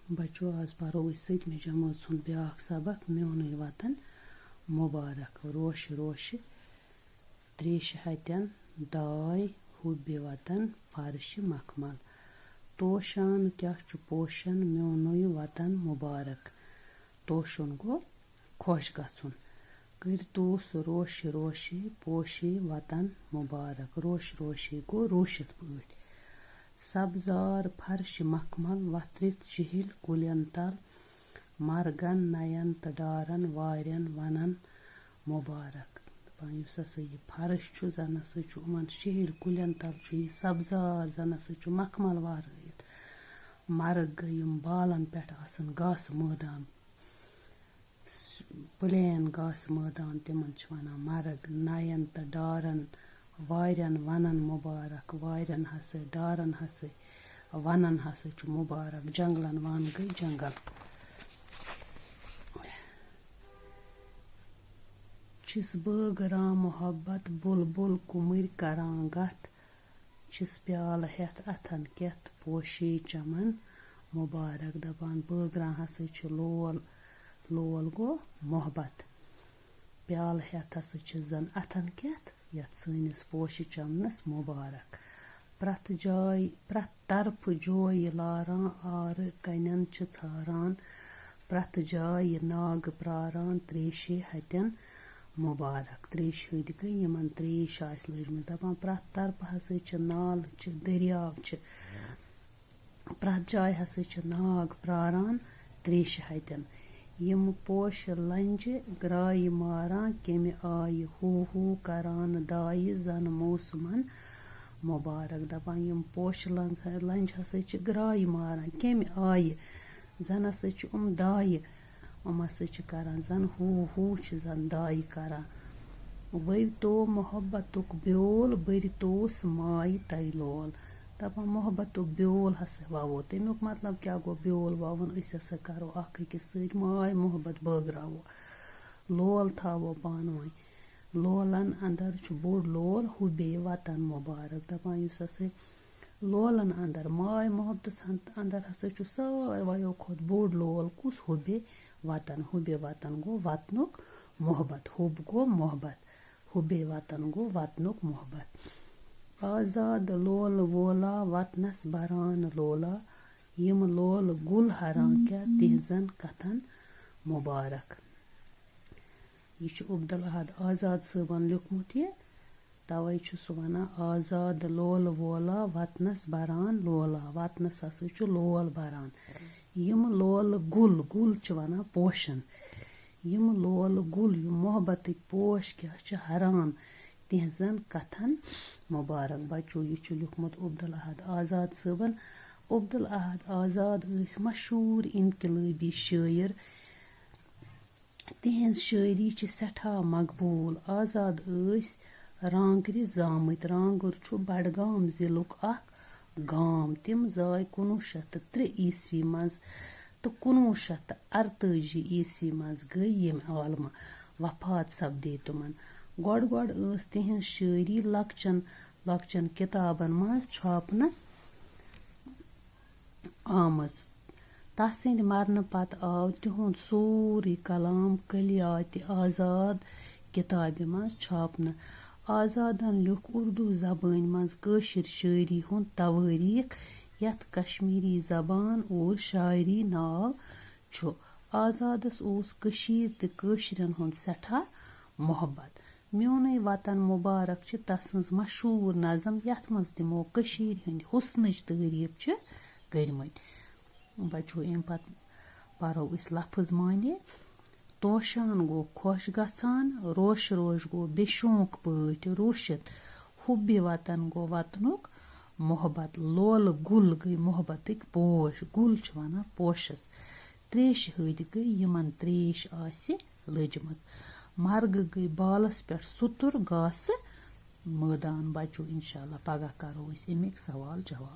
बच्चों आज परो सतमि जमात सुन ब्याख सबक म्योनुय वतन मुबारक रोश रोश त्रेश हतन दाय हुब्बे वतन फर्श मखमल तोशान क्या पोशन म्योनुय वतन मुबारक तोशुन गो खुश गछुन कर तूस रोश रोशी पोशी वतन मुबारक रोश रोशी गो रोशित पट सब्जार फर्श मखमल वथरित चिहिल कुलियन तल मरगन नयन तो डारन वारियन वनन मुबारक युस हसा यह फर्श जन हसा चिहिल कुलियन तल यह सब्जार जन हसा मखमल वारयित मरग गई बालन पे आसन घास मैदान प्लेन घास मैदान तिमन वनान मरग नयन तो डारन वारियन वनन मुबारक वारियन हसा डारन हसा वनन हसा मुबारक जंगलन वन गई जंगल छिस बगरां मोहब्बत बुलबुल कुमर करां गत छिस प्याल हेथ अथन केथ पोशी चमन मुबारक दपान बगरां हसा लोल लोल गो मोहब्बत प्याल हेथ हसा जन अथन केथ यथ सनिस पोश चमनस मुबारक प्रथ तरफ जोय लारां आर कनन छारान प्रथ जाय नाग प्रारान त्रेशे हतन मुबारक त्रेश हद गई यमन त्रेश आस लजमत दपान प्रथ तरफ हसा नाल दरियाव प्रथ जाय हसा नाग प्रारान त्रेश हतन यम पोश लंज ग्राय मारां केमि आय हू करान दाय जन मौसमन मुबारक दपान यम पोश लंज हसा ग्राय मारां केमि आय जन हसा दाय हसा करान जन हू जन दाय करान वह तो मोहब्बतुक ब्योल बरतोस माय तय लोल दपान मोहब्बतुक ब्योल हसा ववो तमुक मतलब क्या गो ब्योल ववन अस हसा करो अख अकिस सत माय मोहब्बत बगरावो लोल थावो पान वन लोलन अंदर बोड़ लोल हुबे वतन मुबारक दपान युस हसा लोलन अंदर माय मोहब्बत अंदर हसा सारवायो खोत बोड़ लोल कुस हुबे वतन गो वतनुक मोहब्बत हुब गो मोहब्बत हुबे वतन गो वतनुक मोहब्बत आजाद लोल वोला वतनस बरान लोला यम लोल गुल हरां क्या तिहजन कथन मुबारक यह अब्दुल अहद आजाद सबन लिखमुत यह तवे सह वना आजाद लोल वोला वतनस बरान लोला वतनस हसा लोल बरान यम लोल गुल गुल वना पोशन यम लोल गुल यम मोहब्बत पोश क्या हरान तिहजन कथन मुबारक बच्चों यह लिखमुत अब्दुल अहद आजाद सबन अब्दुल अहद आजाद मशहूर इनकलाबी शायर तिहज शायरी सठा मकबूल आजाद रांगर जामत रांगर बडगाम जिलुक अख गाम तिम जाय 1903 ईस्वी मज तो 1948 ईस्वी मज गई यम आलमा वफात सपदे तुमन गोड़ तिहज शायरी लकचन लकचन किताबन मज छापन आमज तसिंद मरन पत आव तिहुंद सोरी कलाम कलियात आजाद किताबि मज छापन आजादन लिख उर्दू जबान मज कशिर शायरी हुंद तवारीख यथ कश्मीरी जबान और शायरी नाव छु आजादस ओस कशीर ते कशिरन हुंद सठा मोहब्बत म्योनुय वतन मुबारक तसंज मशहूर नज़म यथ मज तिमो कशीर हिंद हुस्नच तारीफ करमत बच्चों अम पत परो लफ्ज माने तोशान गो खुश गसान रोश रोश गो बेशौक पट रोशित हुब्बे वतन गो वतनुक मोहब्बत लोल गुल गई मोहब्बतक पोश गुल वना पोशस त्रेश हद गई यमन त्रेश आसि लजमत मरग गई बालस पे सुतुर घास मैदान बच्चों इंशाल्लाह पगह करो अमिक सवाल जवाब।